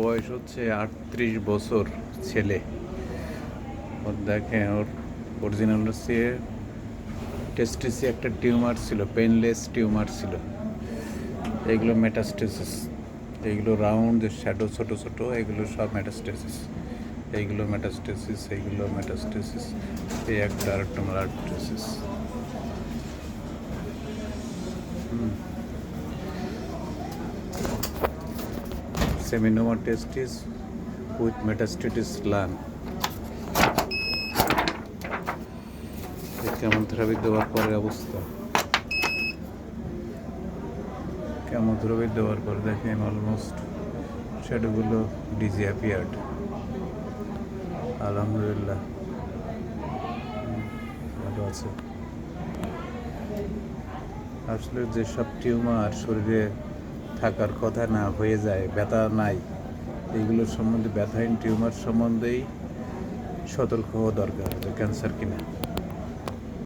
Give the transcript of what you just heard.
বয়স হচ্ছে 38 বছর। ছেলে ওর দেখেন, ওর অরিজিনাল হচ্ছে টেস্টিসে একটা টিউমার ছিল, পেনলেস টিউমার ছিল। এগুলো মেটাস্টেসিস, এইগুলো রাউন্ড শ্যাডো ছোট ছোট, এগুলো সব মেটাস্টেসিস। এইগুলো মেটাস্টেসিস, এইগুলো মেটাস্টেসিস, এই একটা আরেকটা metastasis. Seminoma testis with metastasis lung. Chemotherapy দেওয়ার পরে অবস্থা, কেমোথেরাপি দেওয়ার পর দেখেন অলমোস্ট শ্যাডোগুলো ডিসঅ্যাপিয়ার্ড। আলহামদুলিল্লাহ ভালো আছে। আসলে যেসব টিউমার শরীরে থাকার কথা না হয়ে যায়, ব্যথা নাই, এইগুলোর সম্বন্ধে, ব্যথাহীন টিউমার সম্বন্ধেই সতর্ক হওয়া দরকার, যে ক্যান্সার কিনা।